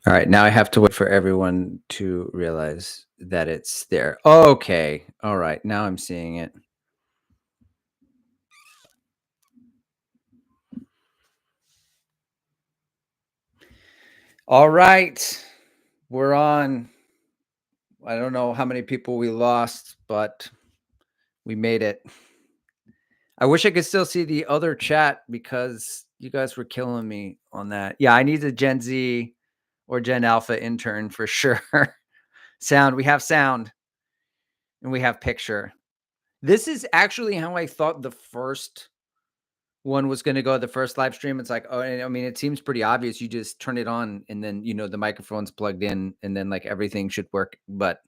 All right, now I have to wait for everyone to realize that it's there. Okay. All right, now I'm seeing it. All right. We're on. I don't know how many people we lost, but we made it. I wish I could still see the other chat because you guys were killing me on that. Yeah, I need a Gen Z or Gen Alpha intern for sure. Sound. We have sound and we have picture. This is actually how I thought the first one was gonna go, the first live stream. It's like, oh, and I mean, it seems pretty obvious. You just turn it on and then, the microphone's plugged in and then like everything should work. But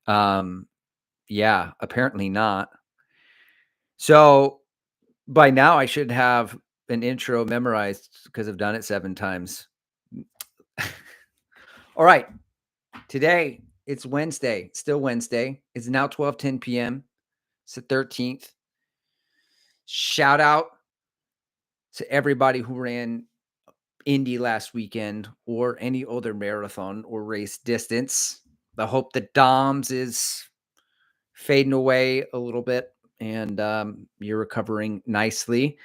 um, yeah, apparently not. So by now I should have an intro memorized because I've done it 7 times. All right. Today it's Wednesday, still Wednesday. It's now 12:10 p.m. It's the 13th. Shout out to everybody who ran Indy last weekend or any other marathon or race distance. I hope the DOMS is fading away a little bit and you're recovering nicely.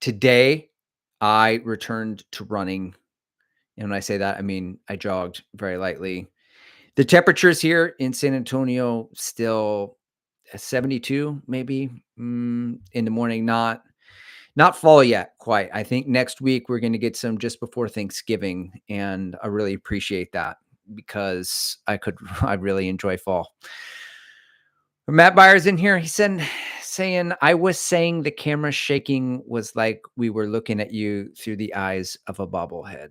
Today, I returned to running. And when I say that, I mean I jogged very lightly. The temperatures here in San Antonio still 72, maybe in the morning. Not fall yet, quite. I think next week we're gonna get some just before Thanksgiving, and I really appreciate that because I really enjoy fall. Matt Byers in here, he said saying, "I was saying the camera shaking was like we were looking at you through the eyes of a bobblehead."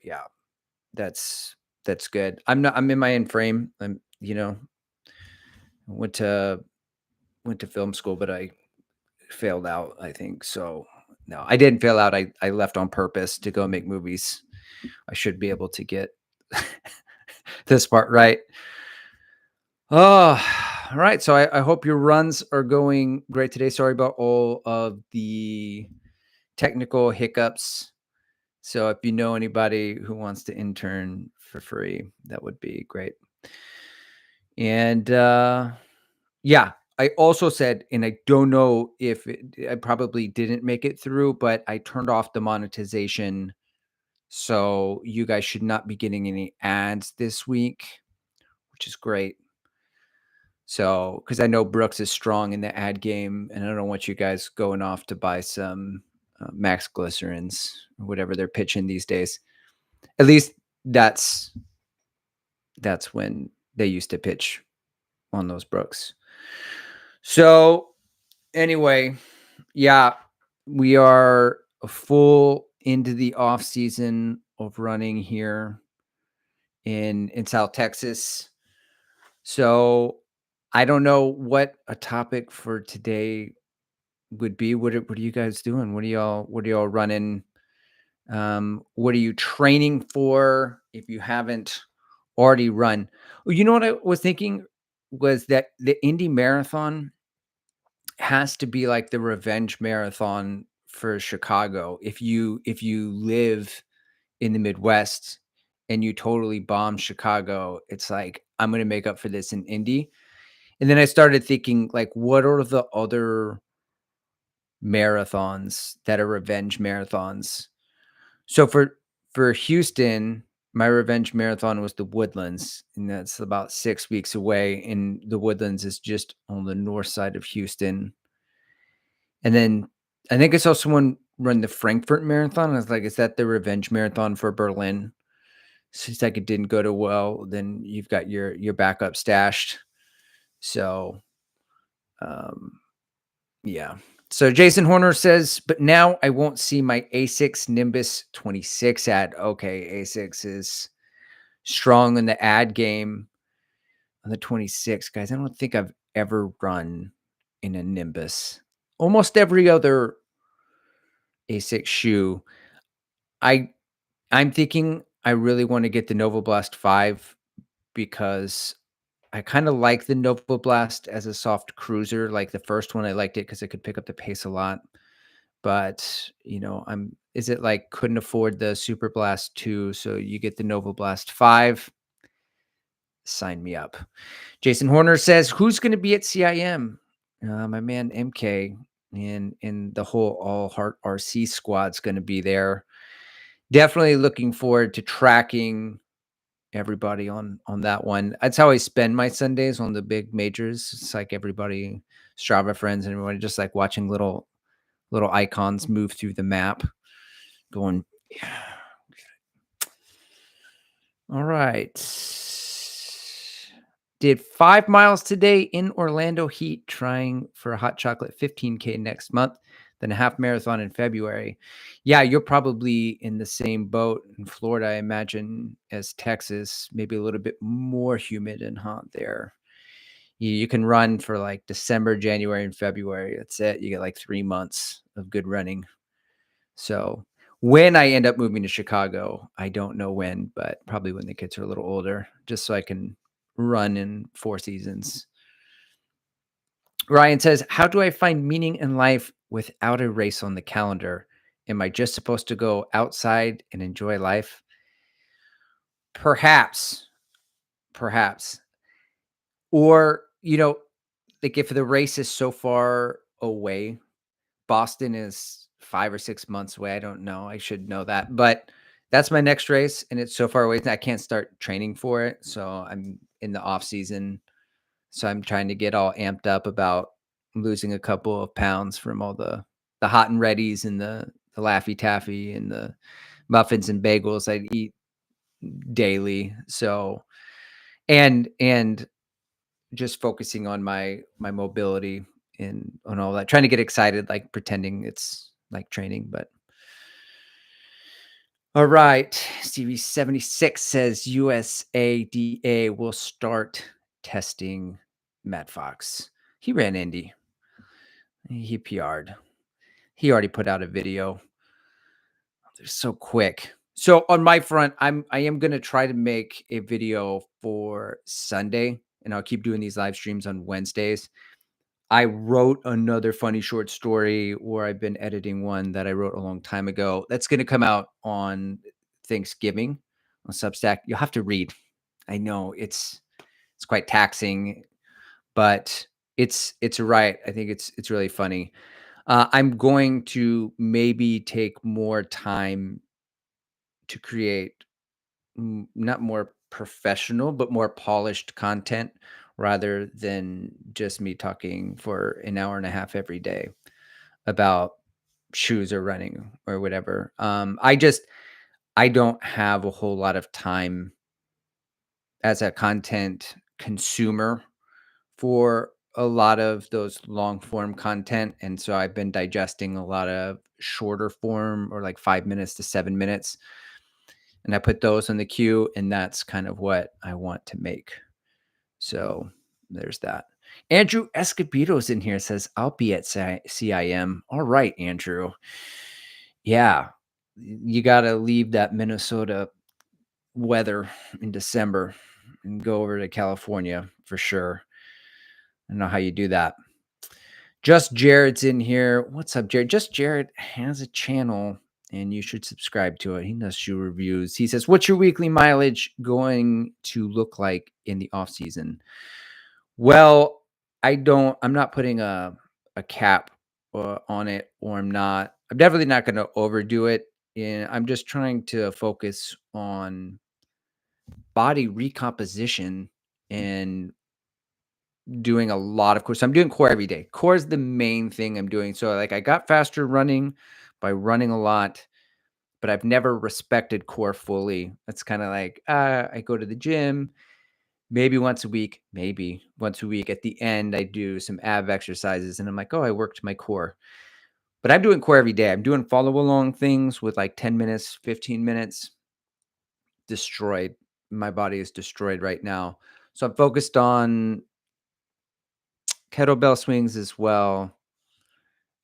Yeah, that's that's good. I'm in my in frame. Went to went to film school, but I failed out, I think. So no, I didn't fail out. I left on purpose to go make movies. I should be able to get this part right. Oh, all right. So I hope your runs are going great today. Sorry about all of the technical hiccups. So if you know anybody who wants to intern for free, that would be great. And yeah, I also said, and I don't know if I probably didn't make it through, but I turned off the monetization. So you guys should not be getting any ads this week, which is great. So, because I know Brooks is strong in the ad game, and I don't want you guys going off to buy some Max Glycerins or whatever they're pitching these days. At least that's that's when they used to pitch on those Brooks. So anyway, yeah, we are full into the off season of running here in South Texas. So I don't know what a topic for today would be. What are you guys doing? What are y'all running? What are you training for if you haven't already run? Well, you know what I was thinking was that the Indy Marathon has to be like the revenge marathon for Chicago. If you live in the Midwest and you totally bomb Chicago, it's like I'm gonna make up for this in Indy. And then I started thinking, like, what are the other marathons that are revenge marathons? So for Houston, my revenge marathon was the Woodlands, and that's about 6 weeks away, and the Woodlands is just on the north side of Houston. And then I think I saw someone run the Frankfurt Marathon. I was like, "Is that the revenge marathon for Berlin?" Seems like it didn't go too well. Then you've got your backup stashed. So, um, yeah. So Jason Horner says, "But now I won't see my A6 Nimbus 26 ad." Okay, A6 is strong in the ad game on the 26, guys. I don't think I've ever run in a Nimbus. Almost every other A6 shoe. I I'm thinking I really want to get the Nova Blast 5 because I kind of like the Nova Blast as a soft cruiser. Like the first one, I liked it because I could pick up the pace a lot. But is it like couldn't afford the Super Blast 2, so you get the Nova Blast 5? Sign me up. Jason Horner says, "Who's gonna be at CIM?" My man MK and the whole All Heart RC squad's gonna be there. Definitely looking forward to tracking everybody on that one. That's how I spend my Sundays on the big majors. It's like everybody, Strava friends, and everybody just like watching little icons move through the map, going, yeah. All right. Did 5 miles today in Orlando heat, trying for a hot chocolate 15K next month, then a half marathon in February. Yeah, you're probably in the same boat in Florida, I imagine, as Texas, maybe a little bit more humid and hot there. You can run for like December, January, and February. That's it. You get like 3 months of good running. So when I end up moving to Chicago, I don't know when, but probably when the kids are a little older, just so I can run in 4 seasons. Ryan says, "How do I find meaning in life without a race on the calendar? Am I just supposed to go outside and enjoy life?" Perhaps, perhaps. Or, like if the race is so far away, Boston is 5 or 6 months away. I don't know. I should know that, but that's my next race, and it's so far away that I can't start training for it. So I'm in the off season. So I'm trying to get all amped up about losing a couple of pounds from all the hot and readies and the Laffy Taffy and the muffins and bagels I eat daily. So and just focusing on my mobility and on all that, trying to get excited, like pretending it's like training, but all right. Stevie 76 says USADA will start testing Matt Fox. He ran Indy. He PR'd. He already put out a video. They're so quick. So on my front, I am gonna try to make a video for Sunday, and I'll keep doing these live streams on Wednesdays. I wrote another funny short story, or I've been editing one that I wrote a long time ago. That's gonna come out on Thanksgiving on Substack. You'll have to read. I know it's quite taxing, but it's right. I think it's really funny. I'm going to maybe take more time to create not more professional, but more polished content rather than just me talking for an hour and a half every day about shoes or running or whatever. I don't have a whole lot of time as a content consumer for a lot of those long form content. And so I've been digesting a lot of shorter form or like 5 minutes to 7 minutes. And I put those in the queue, and that's kind of what I want to make. So there's that. Andrew Escobedo's in here, says, "I'll be at CIM." All right, Andrew. Yeah, you got to leave that Minnesota weather in December and go over to California for sure. I don't know how you do that. Just Jared's in here. What's up, Jared? Just Jared has a channel and you should subscribe to it. He does shoe reviews. He says, "What's your weekly mileage going to look like in the off season?" Well, I'm not putting a cap on it, or I'm definitely not going to overdo it. And I'm just trying to focus on body recomposition and doing a lot of core. So I'm doing core every day. Core is the main thing I'm doing. So like I got faster running by running a lot, but I've never respected core fully. It's kind of like I go to the gym maybe once a week, maybe once a week. At the end, I do some ab exercises and I'm like, oh, I worked my core. But I'm doing core every day. I'm doing follow along things with like 10 minutes, 15 minutes. Destroyed. My body is destroyed right now. So I'm focused on kettlebell swings as well.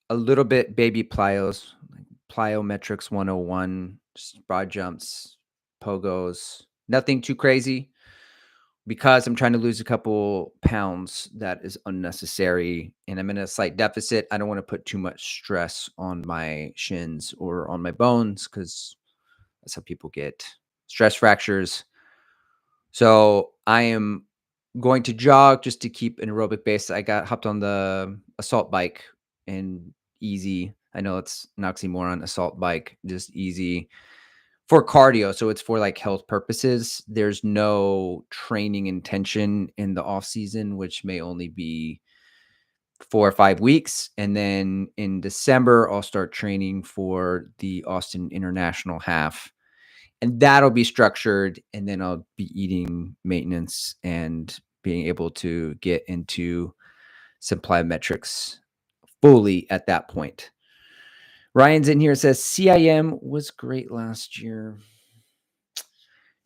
A little bit baby plyos, like plyometrics 101, just broad jumps, pogos, nothing too crazy. because I'm trying to lose a couple pounds, that is unnecessary, and I'm in a slight deficit. I don't want to put too much stress on my shins or on my bones because that's how people get stress fractures. So I am going to jog just to keep an aerobic base. I got hopped on the assault bike and easy. I know it's an oxymoron, assault bike, just easy for cardio. So it's for like health purposes. There's no training intention in the off season, which may only be 4 or 5 weeks. And then in December, I'll start training for the Austin International Half, and that'll be structured, and then I'll be eating maintenance and being able to get into some plyometrics fully at that point. Ryan's in here, says CIM was great last year.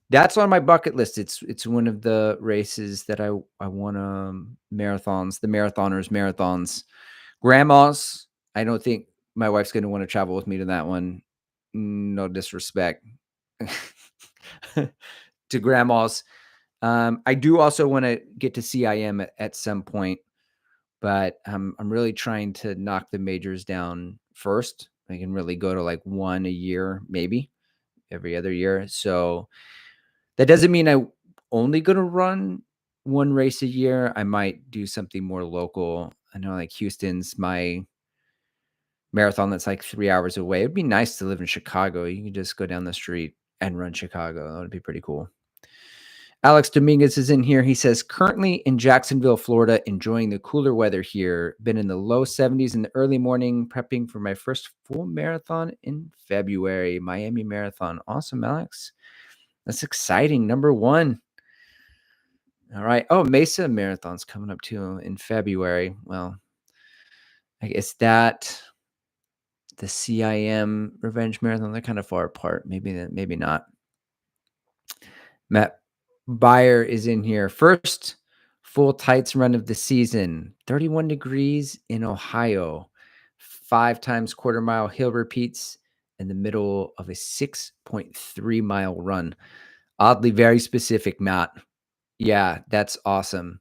That's on my bucket list. It's one of the races that I want marathons, the marathons. Grandma's, I don't think my wife's going to want to travel with me to that one. No disrespect to grandma's. I do also want to get to CIM at some point, but I'm really trying to knock the majors down first. I can really go to like one a year, maybe every other year. So that doesn't mean I only going to run one race a year. I might do something more local. I know like Houston's my marathon that's like 3 hours away. It'd be nice to live in Chicago. You can just go down the street and run Chicago. That would be pretty cool. Alex Dominguez is in here. He says, currently in Jacksonville, Florida, enjoying the cooler weather here. Been in the low 70s in the early morning, prepping for my first full marathon in February, Miami Marathon. Awesome, Alex. That's exciting. Number one. All right. Oh, Mesa Marathon's coming up too in February. Well, I guess that the CIM Revenge Marathon, they're kind of far apart. Maybe not. Matt Beyer is in here. First full tights run of the season, 31 degrees in Ohio, 5 times quarter mile hill repeats in the middle of a 6.3 mile run. Oddly, very specific, Matt. Yeah, that's awesome.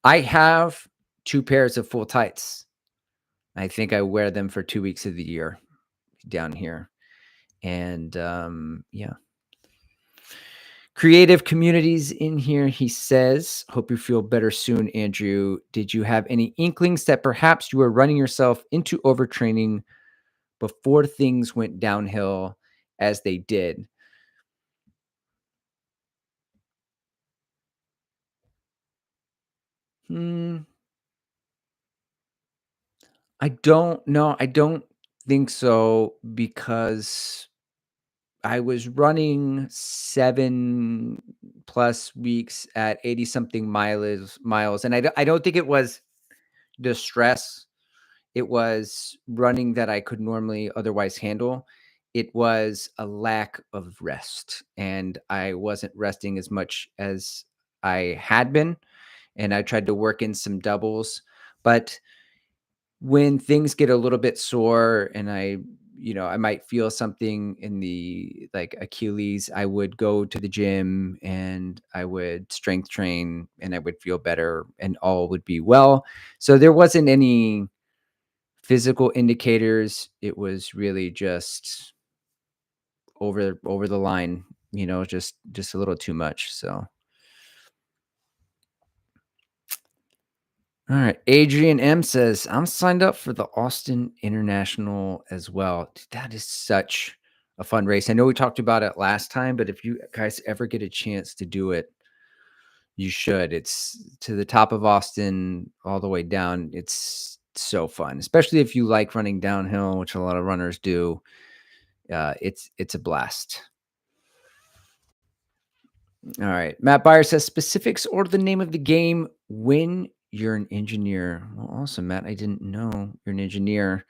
I have 2 pairs of full tights. I think I wear them for 2 weeks of the year down here. And yeah. Creative communities in here, he says, hope you feel better soon, Andrew. Did you have any inklings that perhaps you were running yourself into overtraining before things went downhill as they did? Hmm, I don't know. I don't think so because I was running 7+ weeks at 80 something miles. And I don't think it was the stress. It was running that I could normally otherwise handle. It was a lack of rest, and I wasn't resting as much as I had been, and I tried to work in some doubles, but when things get a little bit sore and I might feel something in the like Achilles, I would go to the gym and I would strength train and I would feel better and all would be well. So there wasn't any physical indicators. It was really just over the line, just a little too much. So all right. Adrian M says, I'm signed up for the Austin International as well. Dude, that is such a fun race. I know we talked about it last time, but if you guys ever get a chance to do it, you should. It's to the top of Austin all the way down. It's so fun, especially if you like running downhill, which a lot of runners do. It's a blast. All right. Matt Beyer says specifics or the name of the game when you're an engineer. Well, awesome, Matt. I didn't know you're an engineer.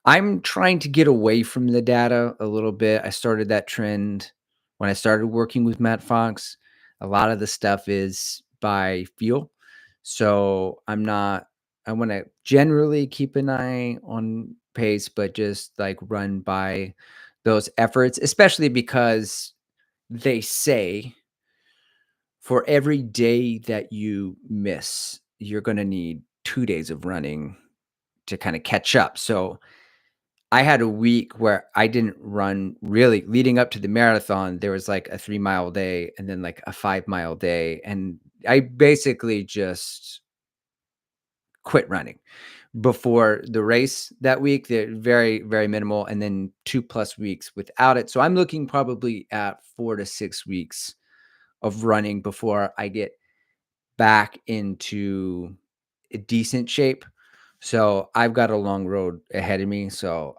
I'm trying to get away from the data a little bit. I started that trend when I started working with Matt Fox. A lot of the stuff is by feel. So I want to generally keep an eye on pace, but just like run by those efforts, especially because they say for every day that you miss, you're gonna need 2 days of running to kinda catch up. So, I had a week where I didn't run really leading up to the marathon, there was, like, a 3-mile day and then, like, a 5-mile day, and I basically just quit running before the race that week. They're very, very minimal, and then 2 plus weeks without it. So, I'm looking probably at 4 to 6 weeks of running before I get back into a decent shape. So I've got a long road ahead of me. So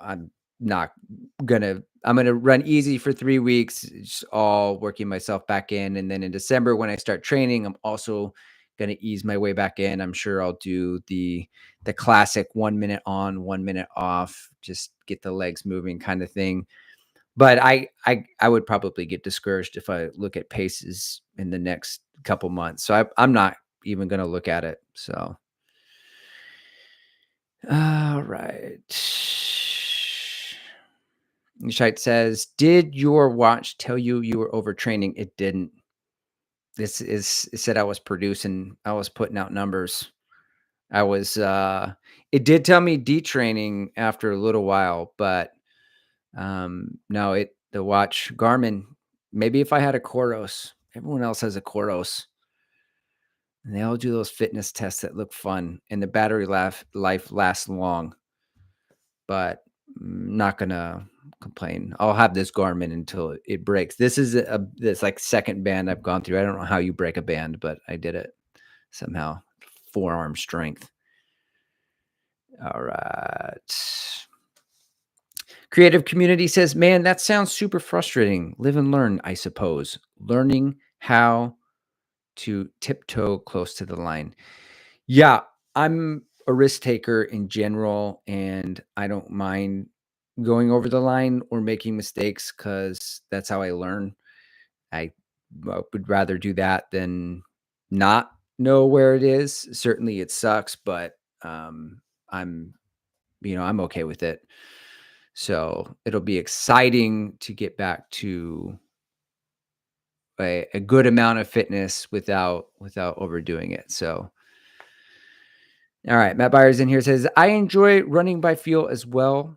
not I'm gonna run easy for 3 weeks, just all working myself back in. And then in December, when I start training, I'm also gonna ease my way back in. I'm sure I'll do the classic 1 minute on, 1 minute off, just get the legs moving kind of thing. But I would probably get discouraged if I look at paces in the next couple months. So I'm not even gonna look at it. So all right. Nishite says, "Did your watch tell you you were overtraining?" It didn't. This is it said I was producing, I was putting out numbers. I was it did tell me detraining after a little while, but no, it the watch Garmin, maybe if I had a Coros, everyone else has a Coros, and they all do those fitness tests that look fun, and the battery life lasts long, but not gonna complain. I'll have this Garmin until it breaks. This is this like second band I've gone through. I don't know how you break a band, but I did it somehow. Forearm strength. All right. Creative Community says, "Man, that sounds super frustrating. Live and learn, I suppose. Learning how to tiptoe close to the line." Yeah, I'm a risk taker in general, and I don't mind going over the line or making mistakes because that's how I learn. I would rather do that than not know where it is. Certainly, it sucks, but I'm I'm okay with it. So it'll be exciting to get back to a good amount of fitness without overdoing it. So all right, Matt Byers in here says, "I enjoy running by feel as well.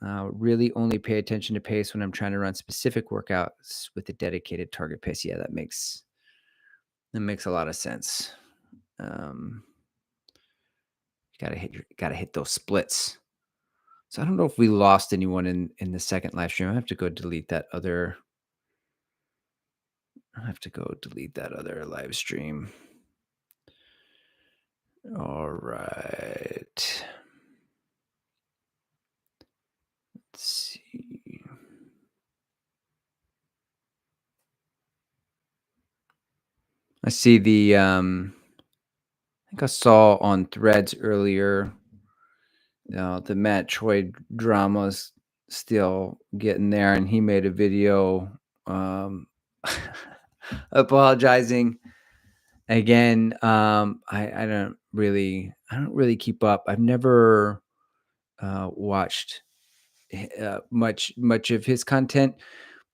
Really only pay attention to pace when I'm trying to run specific workouts with a dedicated target pace." Yeah, that makes a lot of sense. Um, you gotta hit those splits. So I don't know if we lost anyone in the second live stream. I have to go delete that other. I have to go delete that other live stream. All right. Let's see. I see I think I saw on Threads earlier, the Matt Choi drama's still getting there, and he made a video um, apologizing again. I don't really keep up. I've never watched much of his content,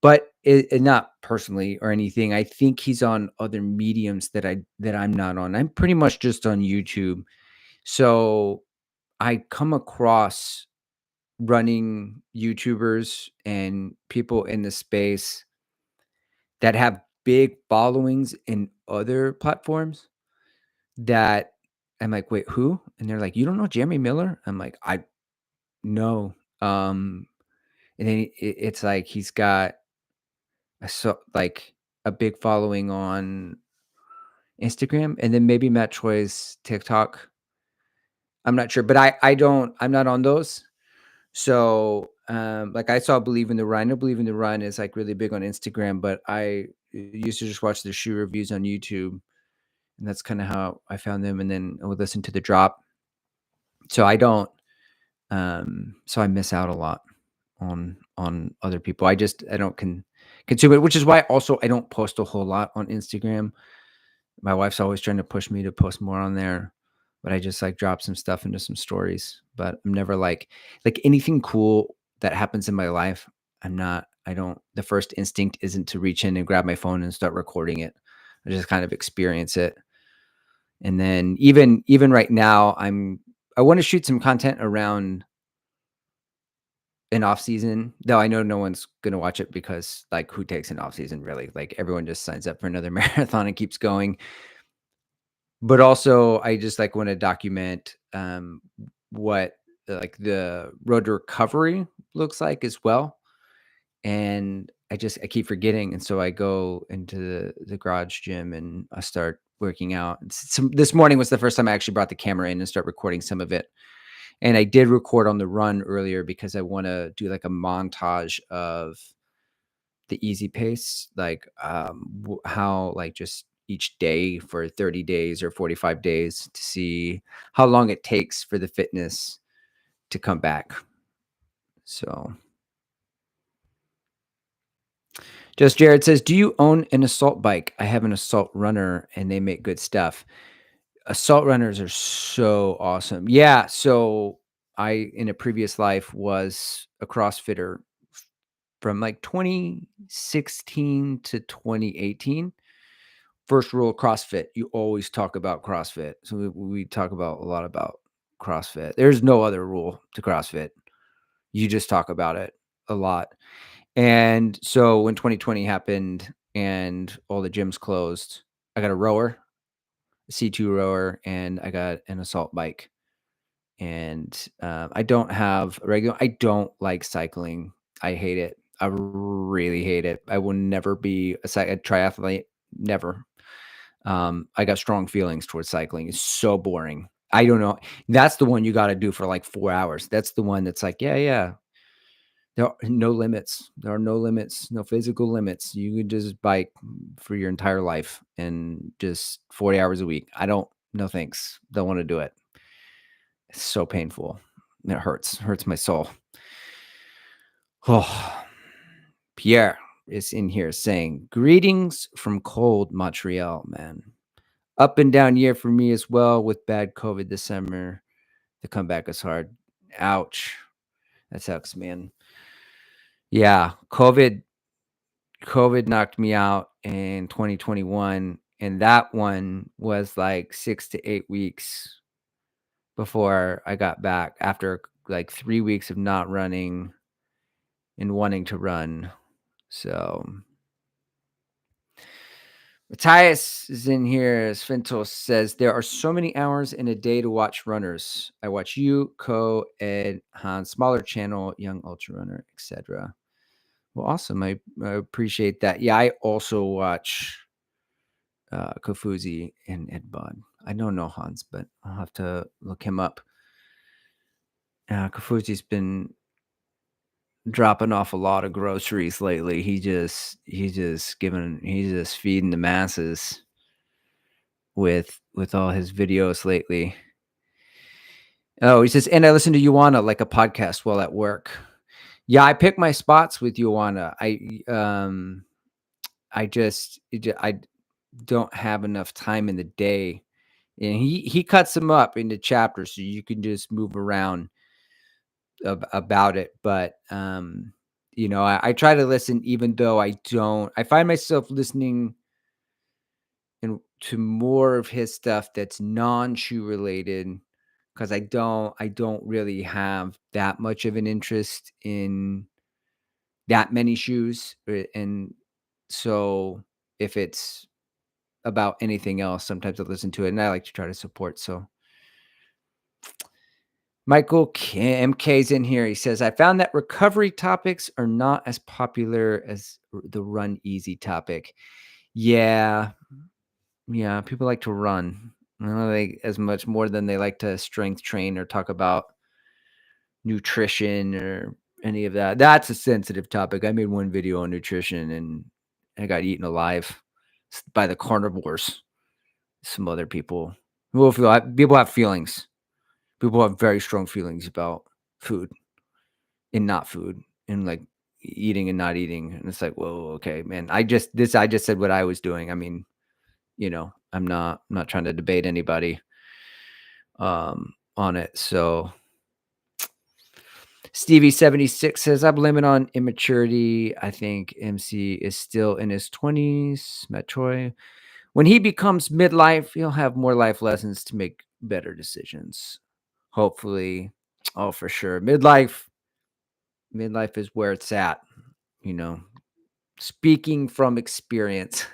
but it not personally or anything. I think he's on other mediums that I'm not on. I'm pretty much just on YouTube. So I come across running YouTubers and people in the space that have big followings in other platforms that I'm like, "Wait, who?" And they're like, "You don't know Jeremy Miller?" I'm like, "I no." And then it's like he's got like a big following on Instagram and then maybe Matt Choi's TikTok. I'm not sure, but I'm not on those. So, like I saw Believe in the Run. I know Believe in the Run is like really big on Instagram, but I used to just watch the shoe reviews on YouTube, and that's kind of how I found them. And then I would listen to the drop. So I don't, so I miss out a lot on other people. I don't consume it, which is why also I don't post a whole lot on Instagram. My wife's always trying to push me to post more on there, but I just like drop some stuff into some stories. But I'm never like anything cool that happens in my life. I don't, the first instinct isn't to reach in and grab my phone and start recording it. I just kind of experience it. And then even right now, I want to shoot some content around an off season, though I know no one's gonna watch it because, like, who takes an off season really? Like, everyone just signs up for another marathon and keeps going. But also, I just, like, wanna document, what, like, the road to recovery looks like as well, and I keep forgetting, and so I go into the garage gym, and I start working out. This morning was the first time I actually brought the camera in and start recording some of it, and I did record on the run earlier because I wanna do, like, a montage of the easy pace, like, how, like, just each day for 30 days or 45 days to see how long it takes for the fitness to come back. So, just Jared says, "Do you own an assault bike? I have an assault runner and they make good stuff." Assault runners are so awesome. Yeah, so I in a previous life was a CrossFitter from like 2016 to 2018. First rule of CrossFit, you always talk about CrossFit. So we talk about a lot about CrossFit. There's no other rule to CrossFit. You just talk about it a lot. And so when 2020 happened and all the gyms closed, I got a rower, a C2 rower, and I got an assault bike. And I don't have a regular, I don't like cycling. I hate it. I really hate it. I will never be a triathlete. Never. I got strong feelings towards cycling. It's so boring. I don't know. That's the one you got to do for like 4 hours. That's the one that's like, yeah, yeah. There are no limits. There are no limits, no physical limits. You can just bike for your entire life and just 40 hours a week. I don't, no thanks. Don't want to do it. It's so painful. It hurts my soul. Oh, Pierre is in here saying, greetings from cold Montreal, man. Up and down year for me as well with bad COVID this summer. The comeback is hard. Ouch. That sucks, man. Yeah, COVID knocked me out in 2021, and that one was like 6 to 8 weeks before I got back after like 3 weeks of not running and wanting to run. So Matthias is in here. Sventos says there are so many hours in a day to watch runners. I watch you, Co, Ed, Han, smaller channel, Young Ultra Runner, etc. Well, awesome. I appreciate that. Yeah, I also watch Kofuzi and Ed Bod. I don't know Hans, but I'll have to look him up. Kofuzi's been dropping off a lot of groceries lately. He's just feeding the masses with all his videos lately. Oh, he says, and I listen to Ioana like a podcast while at work. Yeah, I pick my spots with Ioana. I don't have enough time in the day, and he cuts them up into chapters so you can just move around about it. But I try to listen, even though I don't. I find myself listening and to more of his stuff that's non-shoe related because I don't really have that much of an interest in that many shoes, and so if it's about anything else, sometimes I listen to it, and I like to try to support. So Michael MK's in here. He says, I found that recovery topics are not as popular as the run easy topic. Yeah, yeah, people like to run. I don't know they as much more than they like to strength train or talk about nutrition or any of that. That's a sensitive topic. I made one video on nutrition and I got eaten alive by the carnivores. Some other people. People have feelings. People have very strong feelings about food and not food and like eating and not eating. And it's like, whoa, okay, man. I just said what I was doing. I mean, I'm not trying to debate anybody on it. So Stevie76 says, I blame it on immaturity. I think MC is still in his 20s. Matt Troy. When he becomes midlife, he'll have more life lessons to make better decisions. Hopefully. Oh, for sure. Midlife is where it's at, you know. Speaking from experience,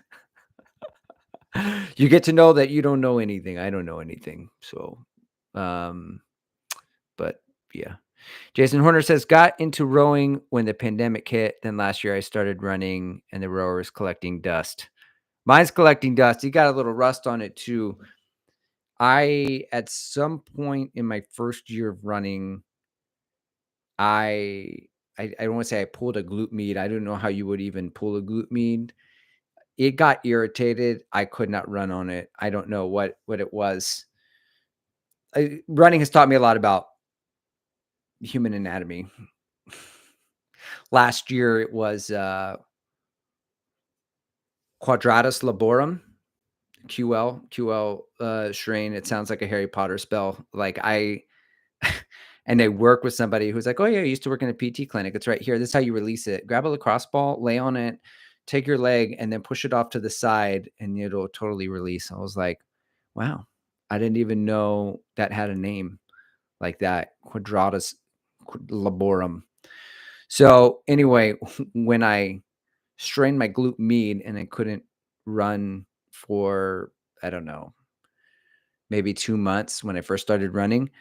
you get to know that you don't know anything. I don't know anything. So, um, but yeah. Jason Horner says, got into rowing when the pandemic hit. Then last year I started running and the rower is collecting dust. Mine's collecting dust. He got a little rust on it too. At some point in my first year of running, I, I don't want to say I pulled a glute med. I don't know how you would even pull a glute med. It got irritated. I could not run on it. I don't know what it was. Running has taught me a lot about human anatomy. Last year it was quadratus laborum, strain. It sounds like a Harry Potter spell. Like I and I work with somebody who's like, "Oh yeah, I used to work in a PT clinic. It's right here. This is how you release it. Grab a lacrosse ball, lay on it, take your leg, and then push it off to the side, and it'll totally release." I was like, "Wow, I didn't even know that had a name like that, laborum." So anyway, when I strained my glute med and I couldn't run for, I don't know, maybe 2 months when I first started running,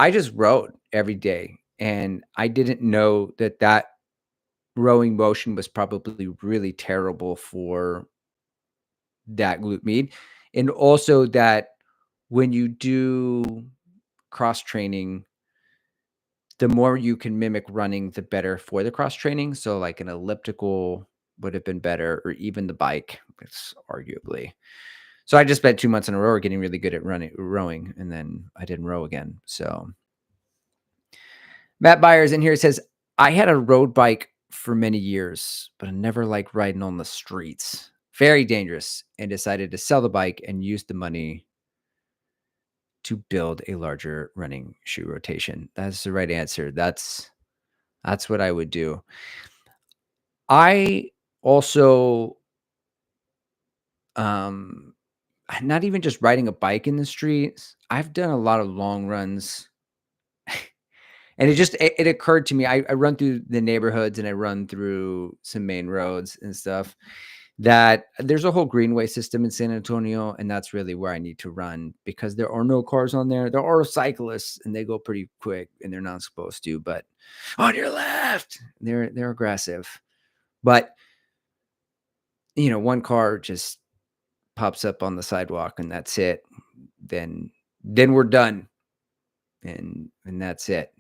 I just rowed every day. And I didn't know that rowing motion was probably really terrible for that glute med. And also that when you do cross training, the more you can mimic running, the better for the cross training. So like an elliptical would have been better, or even the bike, it's arguably. So I just spent 2 months in a row getting really good at rowing, and then I didn't row again. So Matt Byers in here says, I had a road bike for many years, but I never liked riding on the streets. Very dangerous, and decided to sell the bike and use the money to build a larger running shoe rotation. That's the right answer. That's what I would do. I also, um, not even just riding a bike in the streets. I've done a lot of long runs, and it occurred to me. I run through the neighborhoods and I run through some main roads and stuff. That there's a whole greenway system in San Antonio, and that's really where I need to run because there are no cars on there. There are cyclists, and they go pretty quick, and they're not supposed to. But on your left, they're aggressive. But one car just pops up on the sidewalk and that's it. Then we're done, and that's it.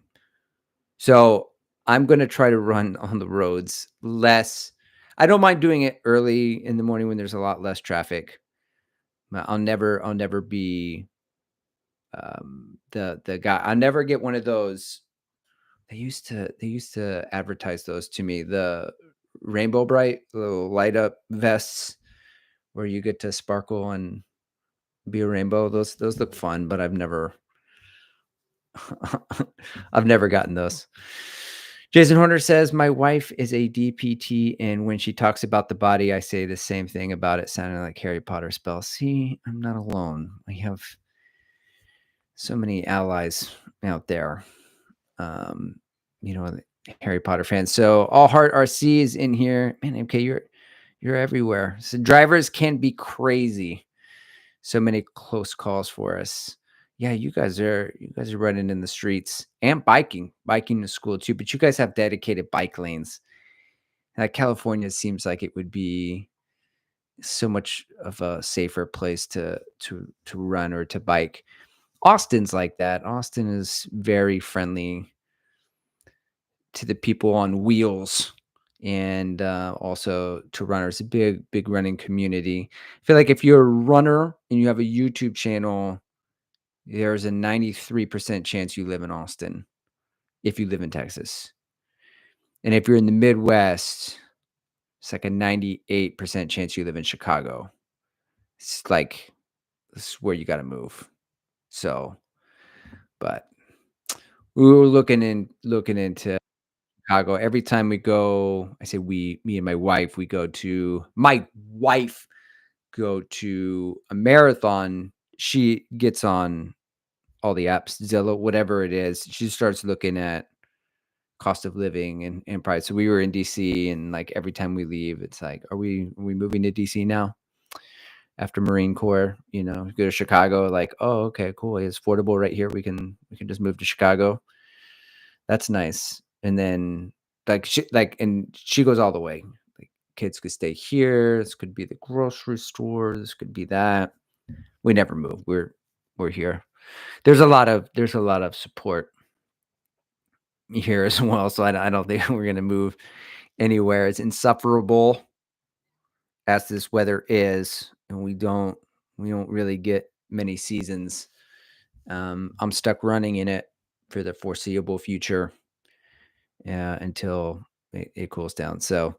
So I'm gonna try to run on the roads less. I don't mind doing it early in the morning when there's a lot less traffic. But I'll never be the guy. I'll never get one of those. They used to advertise those to me. The Rainbow Bright little light up vests where you get to sparkle and be a rainbow. Those look fun, but I've never I've never gotten those. Jason Horner says, my wife is a DPT, and when she talks about the body, I say the same thing about it, sounding like Harry Potter spells. See, I'm not alone. I have so many allies out there. Um, Harry Potter fans. So All Heart RC is in here. Man, MK, you're everywhere. So drivers can be crazy. So many close calls for us. Yeah, you guys are running in the streets and biking to school too. But you guys have dedicated bike lanes. California seems like it would be so much of a safer place to run or to bike. Austin's like that. Austin is very friendly to the people on wheels and also to runners. A big running community. I feel like if you're a runner and you have a YouTube channel, there's a 93% chance you live in Austin if you live in Texas. And if you're in the Midwest, it's like a 98% chance you live in Chicago. It's like this is where you got to move. So, but we were looking into Chicago. Every time we go, I say we, me and my wife, we go to my wife go to a marathon, she gets on all the apps, Zillow, whatever it is. She starts looking at cost of living and price. So we were in DC, and like every time we leave, it's like, are we moving to DC now? After Marine Corps, go to Chicago, like, oh, okay, cool. It's affordable right here. We can just move to Chicago. That's nice. And then and she goes all the way. Like kids could stay here. This could be the grocery store. This could be that. We never move. We're here. There's a lot of support here as well. So I don't think we're gonna move anywhere. It's insufferable as this weather is, and we don't really get many seasons. I'm stuck running in it for the foreseeable future, until it cools down. So,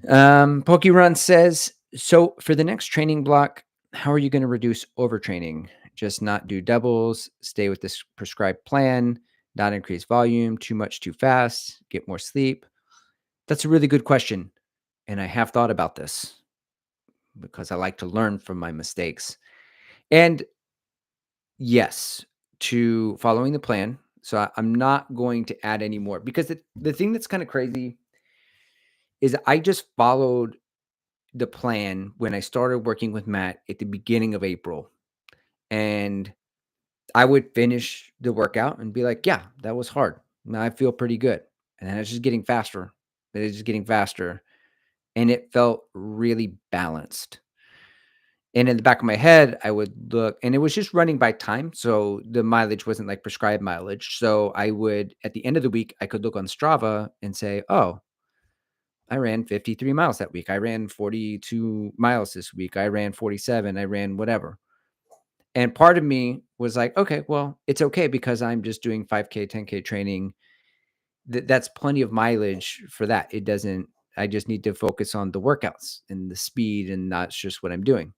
Pokey Run says, so for the next training block, how are you going to reduce overtraining? Just not do doubles, stay with this prescribed plan, not increase volume too much too fast, get more sleep. That's a really good question. And I have thought about this because I like to learn from my mistakes. And yes, to following the plan. So I'm not going to add any more because the thing that's kind of crazy is I just followed the plan when I started working with Matt at the beginning of April. And I would finish the workout and be like, yeah, that was hard. Now I feel pretty good. And then it's just getting faster. It's just getting faster. And it felt really balanced. And in the back of my head, I would look, and it was just running by time. So the mileage wasn't like prescribed mileage. So I would, at the end of the week, I could look on Strava and say, oh, I ran 53 miles that week. I ran 42 miles this week. I ran 47. I ran whatever. And part of me was like, okay, well, it's okay because I'm just doing 5K, 10K training. That's plenty of mileage for that. It doesn't, I just need to focus on the workouts and the speed, and that's just what I'm doing.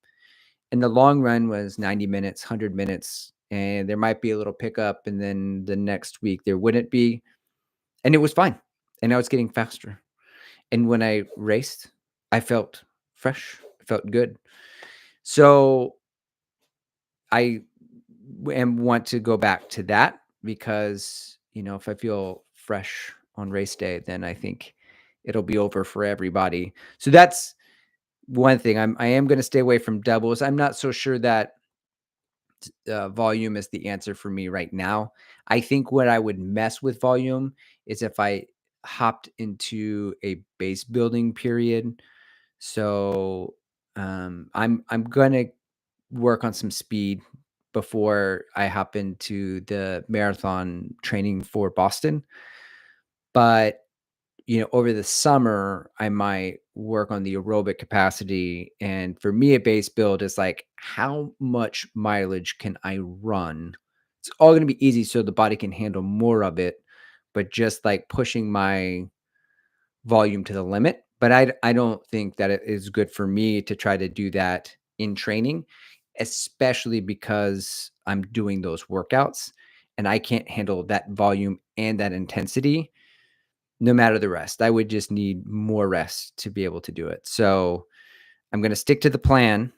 And the long run was 90 minutes, 100 minutes, and there might be a little pickup. And then the next week there wouldn't be. And it was fine. And I was getting faster. And when I raced, I felt fresh, I felt good. So I want to go back to that because, if I feel fresh on race day, then I think it'll be over for everybody. So that's one thing. I am going to stay away from doubles. I'm not so sure that volume is the answer for me right now. I think what I would mess with volume is if I hopped into a base building period. So I'm gonna work on some speed before I hop into the marathon training for Boston. But over the summer, I might work on the aerobic capacity. And for me, a base build is like, how much mileage can I run? It's all going to be easy so the body can handle more of it, but just like pushing my volume to the limit. But I don't think that it is good for me to try to do that in training, especially because I'm doing those workouts and I can't handle that volume and that intensity no matter the rest. I would just need more rest to be able to do it. So I'm going to stick to the plan.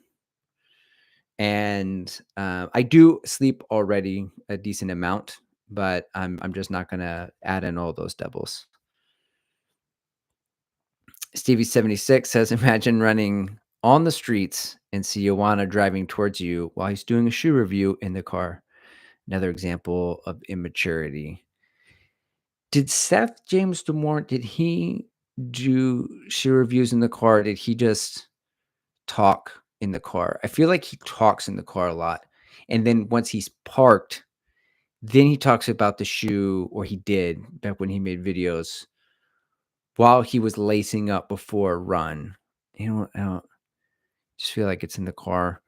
And I do sleep already a decent amount, but I'm just not going to add in all those doubles. Stevie76 says, imagine running on the streets and see Joanna driving towards you while he's doing a shoe review in the car. Another example of immaturity. Did Seth James DeMore, did he do shoe reviews in the car? Did he just talk in the car? I feel like he talks in the car a lot. And then once he's parked, then he talks about the shoe, or he did back when he made videos while he was lacing up before a run. I don't just feel like it's in the car.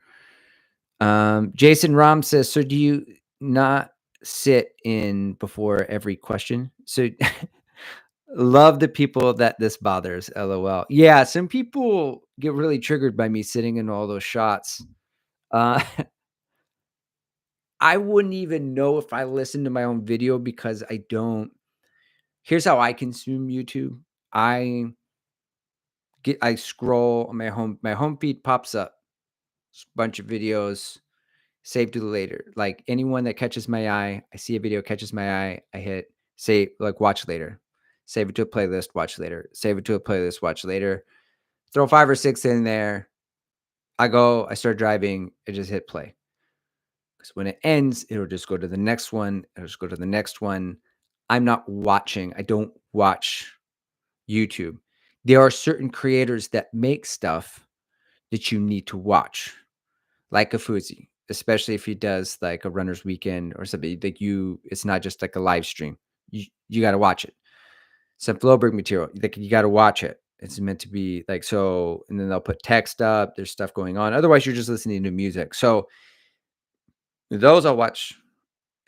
Jason Rom says, so do you not sit in before every question? So love the people that this bothers. LOL. Yeah, some people get really triggered by me sitting in all those shots. Uh, I wouldn't even know if I listened to my own video because I don't. Here's how I consume YouTube. I I scroll on my home feed pops up, bunch of videos, save to later. Like anyone that catches my eye, I see a video catches my eye, I hit save, like watch later. Save it to a playlist, watch later. Save it to a playlist, watch later. Throw 5 or 6 in there. I start driving, I just hit play. Because when it ends, it'll just go to the next one. It'll just go to the next one. I'm not watching. I don't watch YouTube. There are certain creators that make stuff that you need to watch, like a Fuzi, especially if he does like a runner's weekend or something. Like it's not just like a live stream. You got to watch it. Some Flowberg material, like you got to watch it. It's meant to be like so, and then they'll put text up. There's stuff going on. Otherwise, you're just listening to music. So those I'll watch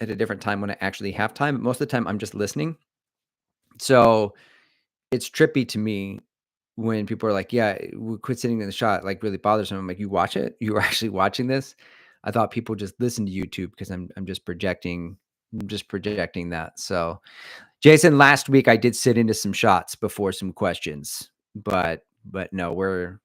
at a different time when I actually have time. Most of the time, I'm just listening. So it's trippy to me when people are like, "Yeah, we quit sitting in the shot." Like, really bothers them. I'm like, "You watch it? You were actually watching this?" I thought people just listen to YouTube because I'm just projecting, that. So, Jason, last week I did sit into some shots before some questions, but no, we're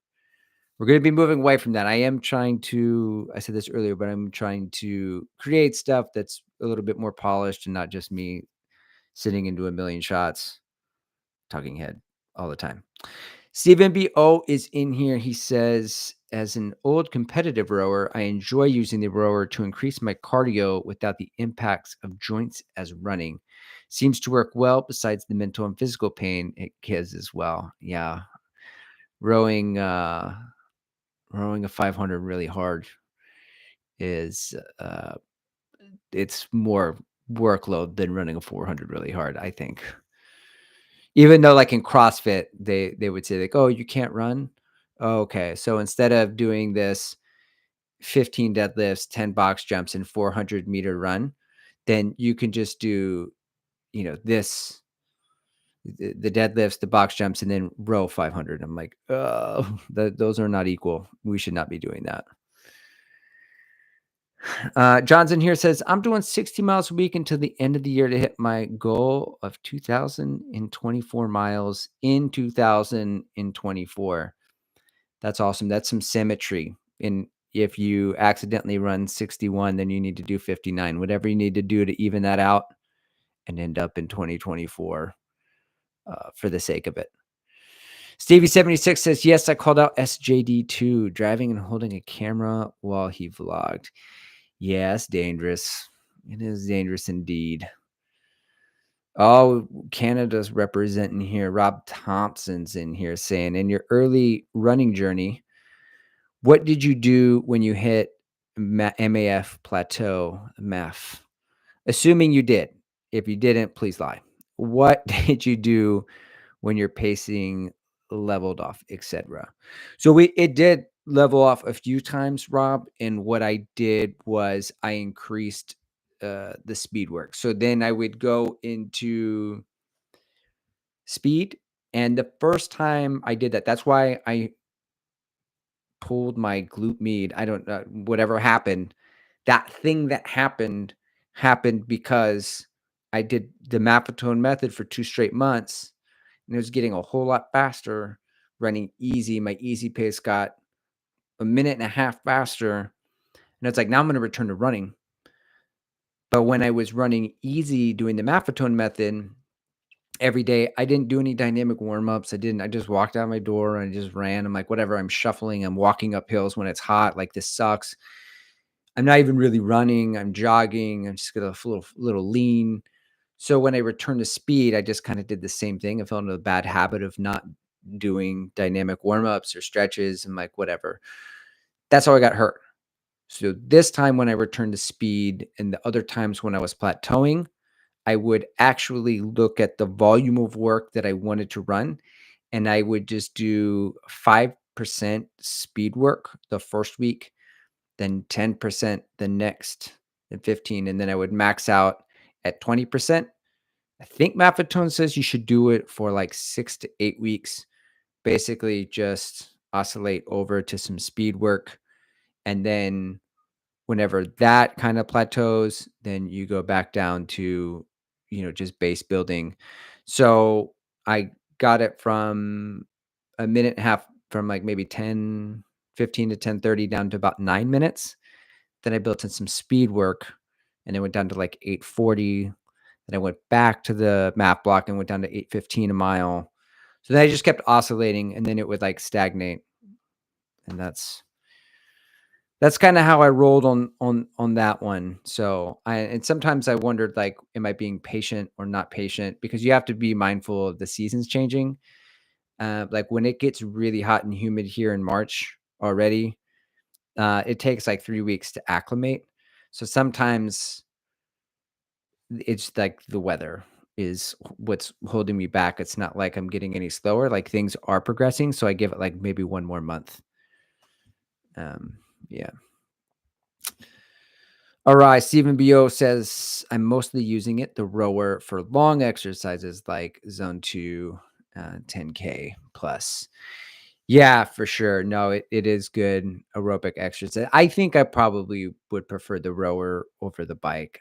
going to be moving away from that. I am trying to. I said this earlier, but I'm trying to create stuff that's a little bit more polished and not just me sitting into a million shots, talking head all the time. Stephen B.O. is in here. He says, as an old competitive rower, I enjoy using the rower to increase my cardio without the impacts of joints as running. Seems to work well besides the mental and physical pain it gives as well. Yeah. Rowing rowing a 500 really hard is it's more workload than running a 400 really hard, I think. Even though, like, in CrossFit, they would say, like, "Oh, you can't run? Oh, okay. So instead of doing this 15 deadlifts, 10 box jumps, and 400-meter run, then you can just do, this the deadlifts, the box jumps, and then row 500." I'm like, "Oh, those are not equal. We should not be doing that." Johnson here says, "I'm doing 60 miles a week until the end of the year to hit my goal of 2,024 miles in 2024. That's awesome. That's some symmetry. And if you accidentally run 61, then you need to do 59. Whatever you need to do to even that out and end up in 2024 for the sake of it." Stevie76 says, "Yes, I called out SJD2, driving and holding a camera while he vlogged." Yeah, it's dangerous. It is dangerous indeed. Oh, Canada's representing here. Rob Thompson's in here saying, "In your early running journey, what did you do when you hit MAF plateau?" MAF. Assuming you did. If you didn't, please lie. What did you do when your pacing leveled off, etc.? So it did level off a few times, Rob. And what I did was I increased the speed work. So then I would go into speed. And the first time I did that, that's why I pulled my glute med. I don't know, whatever happened. That thing that happened because I did the Mapatone method for 2 straight months, and it was getting a whole lot faster running easy. My easy pace got a minute and a half faster, and it's like, now I'm gonna return to running. But when I was running easy doing the Mapatone method every day, I didn't do any dynamic warm-ups. I just walked out my door and I just ran. I'm like, whatever, I'm shuffling, I'm walking up hills when it's hot, like, this sucks. I'm not even really running, I'm jogging, I'm just got a little lean. So when I returned to speed, I just kinda did the same thing. I fell into the bad habit of not doing dynamic warm-ups or stretches. And like, whatever. That's how I got hurt. So this time when I returned to speed and the other times when I was plateauing, I would actually look at the volume of work that I wanted to run, and I would just do 5% speed work the first week, then 10% the next, then 15, and then I would max out at 20%. I think Maffetone says you should do it for like 6 to 8 weeks. Basically, just oscillate over to some speed work, and then whenever that kind of plateaus, then you go back down to, just base building. So I got it from a minute and a half from like maybe 10:15 to 10:30 down to about 9 minutes. Then I built in some speed work and it went down to like 8:40. Then I went back to the math block and went down to 8:15 a mile. So then I just kept oscillating and then it would like stagnate. And that's kind of how I rolled on that one. So and sometimes I wondered like, am I being patient or not patient? Because you have to be mindful of the seasons changing. Like when it gets really hot and humid here in March already, it takes like 3 weeks to acclimate. So sometimes it's like the weather is what's holding me back. It's not like I'm getting any slower. Like things are progressing. So I give it like maybe one more month. Yeah. All right. Stephen BO says, I'm mostly using it, the rower, for long exercises like zone two, 10K plus. Yeah, for sure. No, it is good aerobic exercise. I think I probably would prefer the rower over the bike.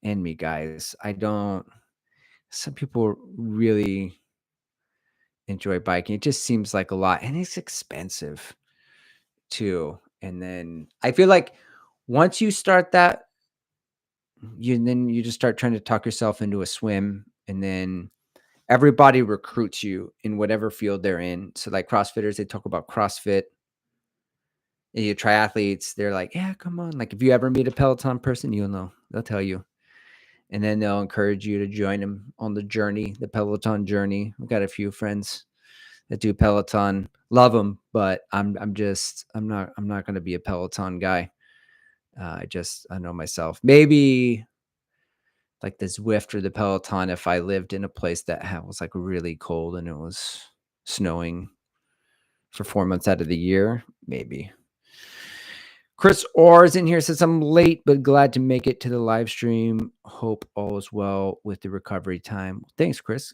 And me, guys, I don't, some people really enjoy biking. It just seems like a lot and it's expensive too. And then I feel like once you start that, you just start trying to talk yourself into a swim, and then everybody recruits you in whatever field they're in. So like CrossFitters, they talk about CrossFit. And you triathletes, they're like, yeah, come on. Like if you ever meet a Peloton person, you'll know. They'll tell you. And then they'll encourage you to join them on the journey, the Peloton journey. I've got a few friends that do Peloton. Love them, but I'm not going to be a Peloton guy. I know myself. Maybe like the Zwift or the Peloton if I lived in a place that was like really cold and it was snowing for 4 months out of the year, maybe. Chris Orr is in here, says, I'm late, but glad to make it to the live stream. Hope all is well with the recovery time. Thanks, Chris.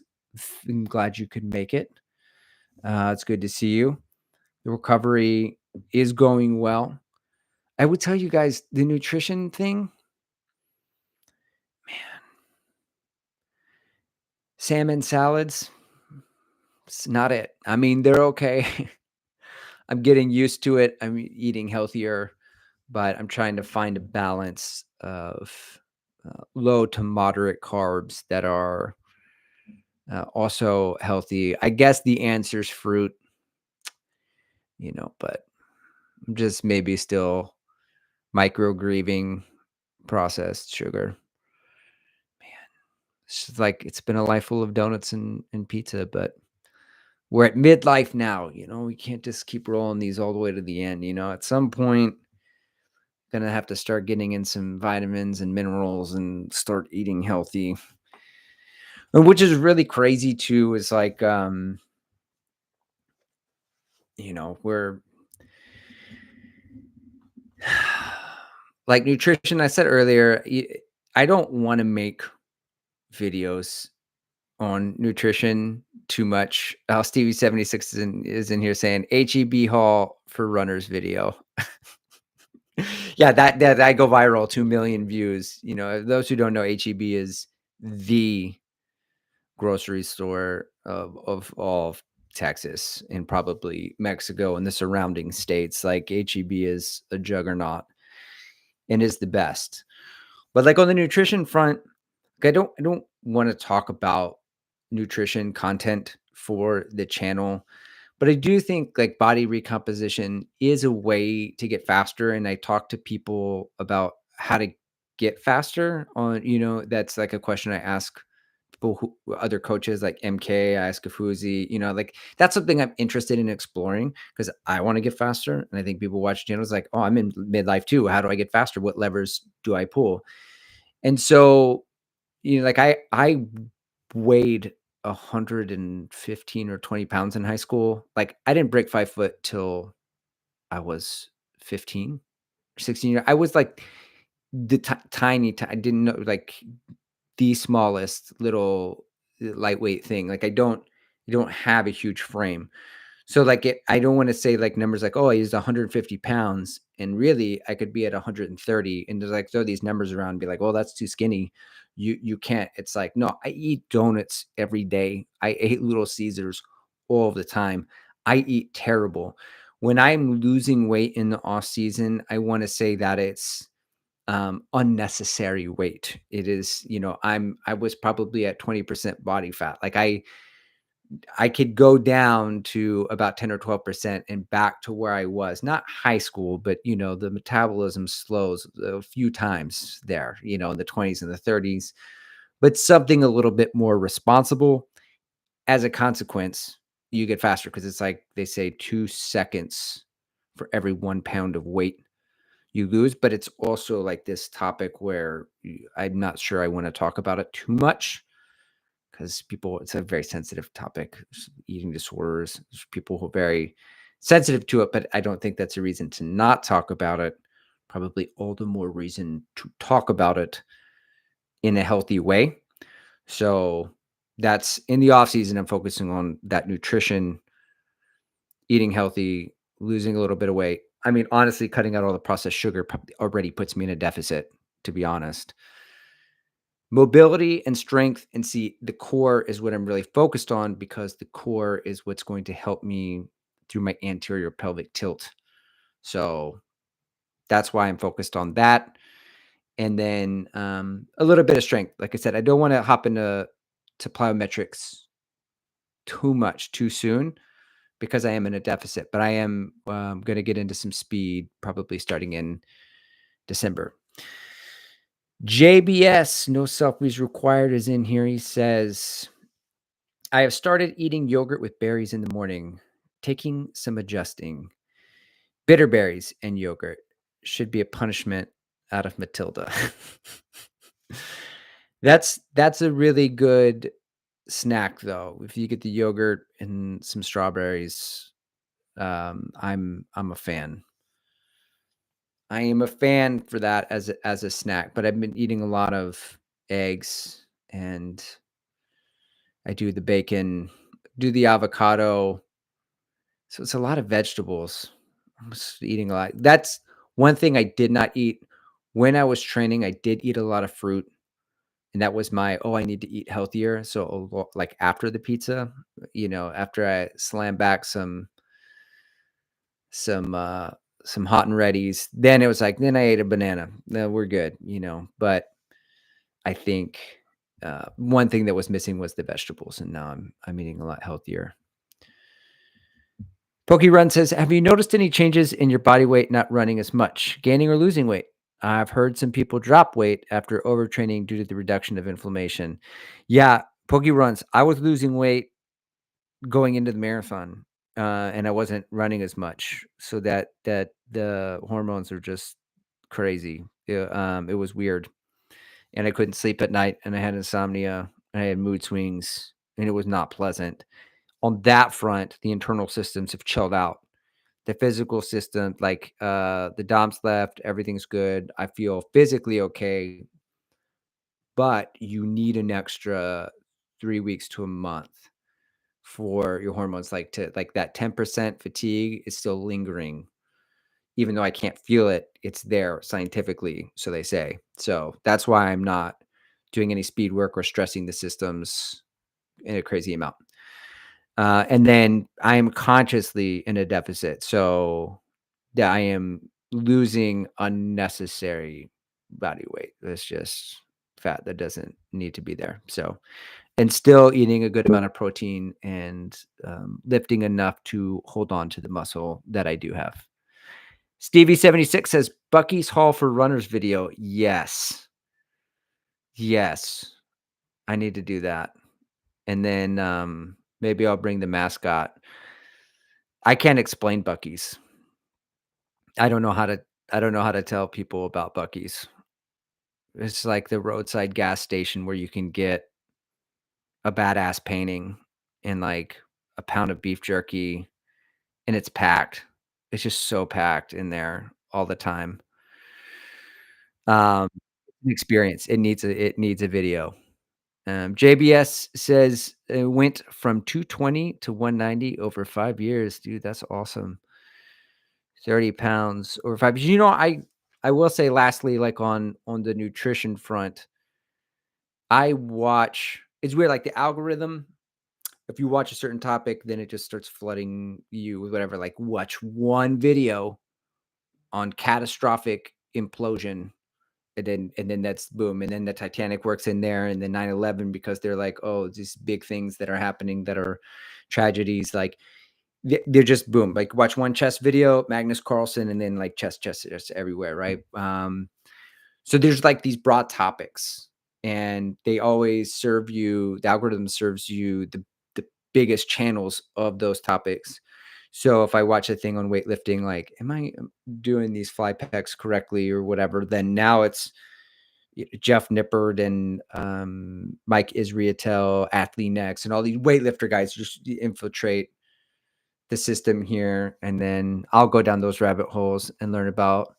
I'm glad you could make it. It's good to see you. The recovery is going well. I would tell you guys the nutrition thing, man, salmon salads, it's not it. I mean, they're okay. I'm getting used to it. I'm eating healthier, but I'm trying to find a balance of low to moderate carbs that are also healthy. I guess the answer's fruit, but I'm just maybe still micro grieving processed sugar. Man, it's just like it's been a life full of donuts and pizza, but we're at midlife now. We can't just keep rolling these all the way to the end. At some point, gonna have to start getting in some vitamins and minerals and start eating healthy. And which is really crazy too, is like we're like nutrition. I said earlier, I don't want to make videos on nutrition too much. Stevie 76 is in here saying HEB haul for runners video. Yeah, that I go viral, 2 million views. Those who don't know, HEB is the grocery store of all of Texas and probably Mexico and the surrounding states. Like HEB is a juggernaut and is the best. But like on the nutrition front, like, I don't want to talk about nutrition content for the channel, but I do think like body recomposition is a way to get faster. And I talk to people about how to get faster on, that's like a question I ask people other coaches like MK, I ask Kafuzi, like that's something I'm interested in exploring because I want to get faster. And I think people watch channels like, oh, I'm in midlife too. How do I get faster? What levers do I pull? And so, like I weighed 115 or 20 pounds in high school. Like I didn't break 5 foot till I was 15 or 16 years. I was like the tiny, I didn't know, like the smallest little lightweight thing. Like I don't have a huge frame. So like I don't want to say like numbers like, oh, I used 150 pounds and really I could be at 130 and just like throw these numbers around and be like, well, that's too skinny. You can't. It's like, no, I eat donuts every day. I ate Little Caesars all the time. I eat terrible. When I'm losing weight in the off season, I want to say that it's unnecessary weight. It is, I was probably at 20% body fat. Like I could go down to about 10 or 12% and back to where I was, not high school, but the metabolism slows a few times there, in the 20s and the 30s, but something a little bit more responsible. As a consequence, you get faster because it's like they say 2 seconds for every 1 pound of weight you lose. But it's also like this topic where I'm not sure I want to talk about it too much because it's a very sensitive topic. Eating disorders, there's people who are very sensitive to it, but I don't think that's a reason to not talk about it. Probably all the more reason to talk about it in a healthy way. So that's in the off season. I'm focusing on that nutrition, eating healthy, losing a little bit of weight. I mean, honestly, cutting out all the processed sugar already puts me in a deficit, to be honest. Mobility and strength, and see, the core is what I'm really focused on because the core is what's going to help me through my anterior pelvic tilt. So that's why I'm focused on that. And then a little bit of strength. Like I said, I don't want to hop into plyometrics too much too soon because I am in a deficit, but I am going to get into some speed probably starting in December. JBS, no selfies required, is in here. He says, I have started eating yogurt with berries in the morning, taking some adjusting. Bitter berries and yogurt should be a punishment out of Matilda. That's a really good snack though. If you get the yogurt and some strawberries, I'm a fan. I am a fan for that as a snack, but I've been eating a lot of eggs and I do the bacon, do the avocado. So it's a lot of vegetables. I'm just eating a lot. That's one thing I did not eat when I was training. I did eat a lot of fruit, and that was I need to eat healthier. So like after the pizza, after I slam back some uh some hot and readies, then it was like then I ate a banana. No, we're good, but I think one thing that was missing was the vegetables, and now I'm eating a lot healthier. Pokey Run says, have you noticed any changes in your body weight not running as much, gaining or losing weight? I've heard some people drop weight after overtraining due to the reduction of inflammation. Yeah, Pokey Runs. I was losing weight going into the marathon, and I wasn't running as much, so that the hormones are just crazy. It was weird, and I couldn't sleep at night, and I had insomnia, and I had mood swings, and it was not pleasant. On that front, the internal systems have chilled out. The physical system, like the DOMS left, everything's good. I feel physically okay, but you need an extra 3 weeks to a month for your hormones, like that 10% fatigue is still lingering. Even though I can't feel it, it's there scientifically, so they say. So that's why I'm not doing any speed work or stressing the systems in a crazy amount. And then I am consciously in a deficit. So that I am losing unnecessary body weight. That's just fat that doesn't need to be there. So, and still eating a good amount of protein and lifting enough to hold on to the muscle that I do have. Stevie76 says, Bucky's Hall for Runners video. Yes. Yes. I need to do that. And then maybe I'll bring the mascot. I can't explain Bucky's. I don't know how to tell people about Bucky's. It's like the roadside gas station where you can get a badass painting and like a pound of beef jerky, and it's packed. It's just so packed in there all the time. Um, an experience. It needs a video. JBS says it went from 220 to 190 over 5 years. Dude, that's awesome. 30 pounds over 5 years. I will say lastly, like on the nutrition front, I watch it's weird, like the algorithm, if you watch a certain topic, then it just starts flooding you with whatever. Like, watch one video on catastrophic implosion, and then that's boom, and then the Titanic works in there, and then 9/11, because they're like, oh, these big things that are happening that are tragedies. Like, they're just boom. Like, watch one chess video, Magnus Carlsen, and then like chess everywhere, right? So there's like these broad topics, and they always serve you. The algorithm serves you the biggest channels of those topics. So if I watch a thing on weightlifting, like, am I doing these fly pecs correctly or whatever? Then now it's Jeff Nippard and Mike Israetel, Athlete Next, and all these weightlifter guys just infiltrate the system here, and then I'll go down those rabbit holes and learn about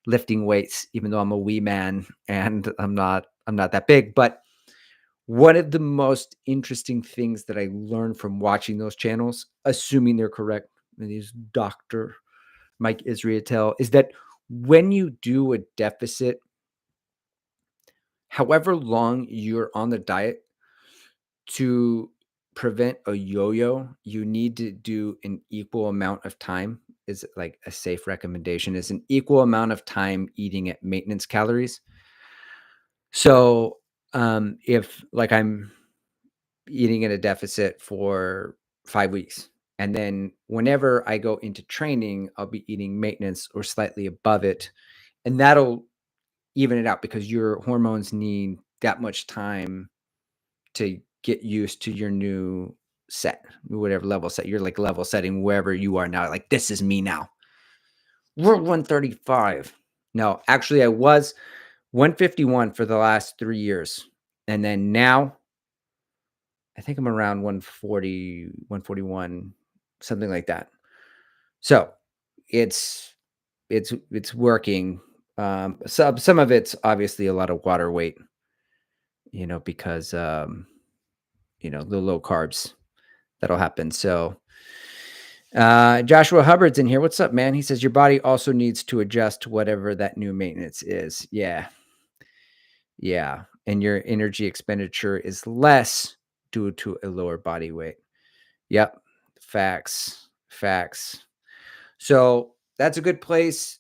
lifting weights, even though I'm a wee man and I'm not that big. But one of the most interesting things that I learned from watching those channels, assuming they're correct, and these Dr. Mike Israetel, is that when you do a deficit, however long you're on the diet, to prevent a yo-yo, you need to do an equal amount of time. Is like a safe recommendation is an equal amount of time eating at maintenance calories. So, if like I'm eating at a deficit for 5 weeks, and then whenever I go into training, I'll be eating maintenance or slightly above it, and that'll even it out because your hormones need that much time to get used to your new set, whatever level set. You're like level setting wherever you are now. Like, this is me now. We're 135. No, actually, I was 151 for the last 3 years. And then now I think I'm around 140, 141, something like that. So it's working. Some of it's obviously a lot of water weight, because the low carbs that'll happen. So Joshua Hubbard's in here. What's up, man? He says your body also needs to adjust to whatever that new maintenance is. Yeah. Yeah. And your energy expenditure is less due to a lower body weight. Yep. Facts. Facts. So that's a good place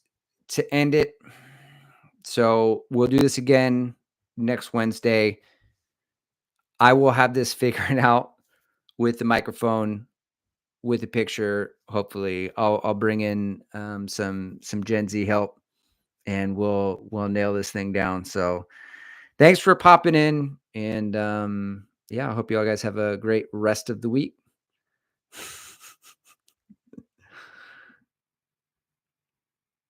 to end it. So we'll do this again next Wednesday. I will have this figured out with the microphone, with the picture. Hopefully, I'll bring in some Gen Z help, and we'll nail this thing down. So thanks for popping in, and yeah, I hope you all guys have a great rest of the week.